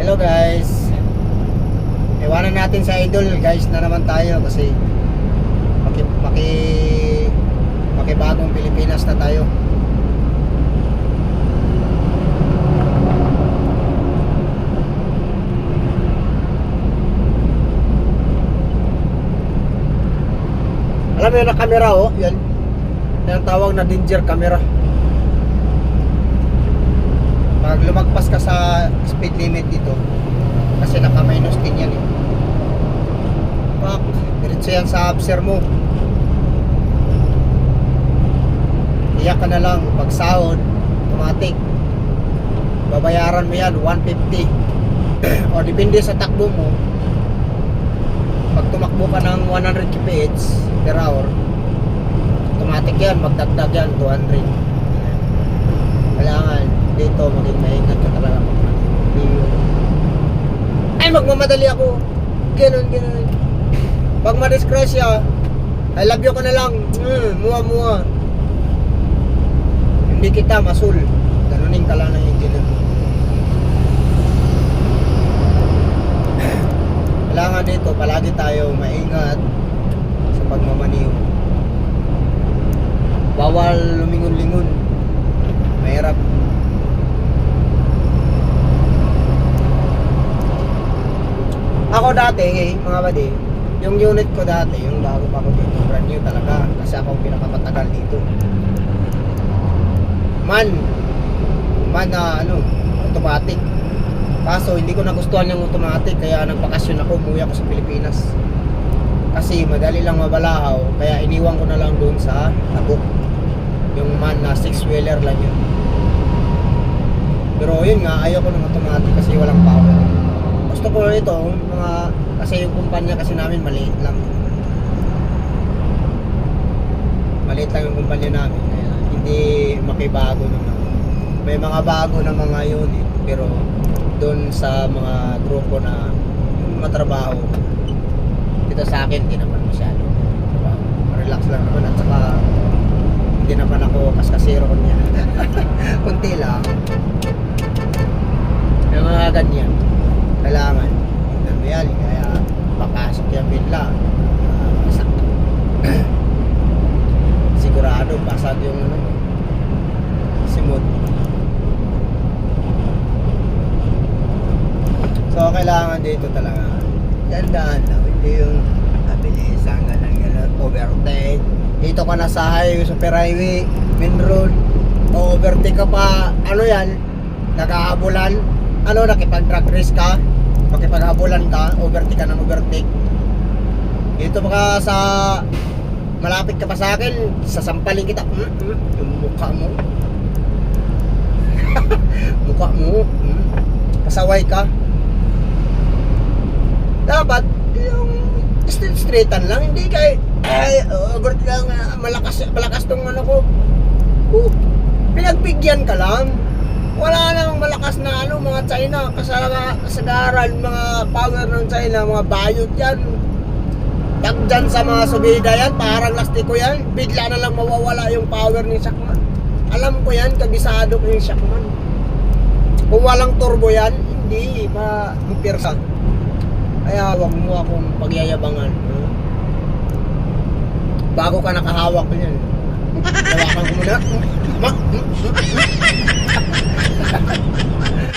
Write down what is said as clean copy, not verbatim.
Hello guys. Iwanan natin sa idol guys na naman tayo kasi makibagong Pilipinas na tayo. Alam mo yun na camera oh, yan. Yan ang tawag na danger camera. Pag lumagpas ka sa speed limit dito, kasi naka-minus 10 yan eh. Pak, diretso yan sa abser mo. Iyak ka na lang, pag sahod, automatic. Babayaran mo yan, 150. O depende sa takbo mo. Pag tumakbo ka ng 100 kph per hour, automatic yan, magdagdag yan, 200. Kailangan dito maging maingat ka talaga. Ay, magmamadali ako. Ganun. Pag madisgrasya, I love you ka na lang. Muwa. Hindi kita masul. Ganunin ka lang ng engineer. Kailangan dito, palagi tayo maingat sa pagmamaniw. Bawal lumingon-lingon. Mahirap. Ako dati, mga badi, yung unit ko dati, yung bago pa ko dito, brand new talaga. Kasi ako pinakamatagal dito. Man na automatic. Kaso hindi ko nagustuhan yung automatic, kaya nagbakasyon ako, umuwi ako sa Pilipinas. Kasi madali lang mabalahaw, kaya iniwan ko na lang doon sa Tabuk. Yung man na 6-wheeler lang yun. Pero yun nga, ayaw ko ng automatic kasi walang power. Gusto ko ito, kasi yung kumpanya kasi namin maliit lang. Maliit lang yung kumpanya namin, kaya hindi makibago naman. May mga bago na mga unit, pero doon sa mga grupo na matrabaho, dito sa akin, hindi naman masyado. Relax lang naman at saka hindi naman ako kaskasero niya. Kunti lang. Yung mga ganyan, kailangan tingnan mo yan, kaya papasok yan bigla. Sigurado basag yung simot. So kailangan dito talaga gandaan lang, hindi yung kabilisan ganun, overtake. Dito ka na sa highway, super highway, main road, o overtake ka pa, naghahabulan, nakipag-drag race ka, makipaghabulan ka, overtake ka ng overtake. Dito ka sa malapit ka pa sa akin, sasampalin kita, yung mukha mo. Pasaway ka. Dapat yung straightan lang, hindi kay overtake lang, malakas tong ko. Pinagbigyan ka lang. Wala namang malakas na mga China, kasagaran, mga power ng China, mga bayot yan. Dyan sa mga subida yan, parang lastiko yan, bigla na lang mawawala yung power ni Shakman. Alam ko yan, kabisado ko yung Shakman. Kung walang turbo yan, hindi mapirsa. Kaya wag mo akong pagyayabangan. Bago ka nakahawak ko yan, hawakan ko muna.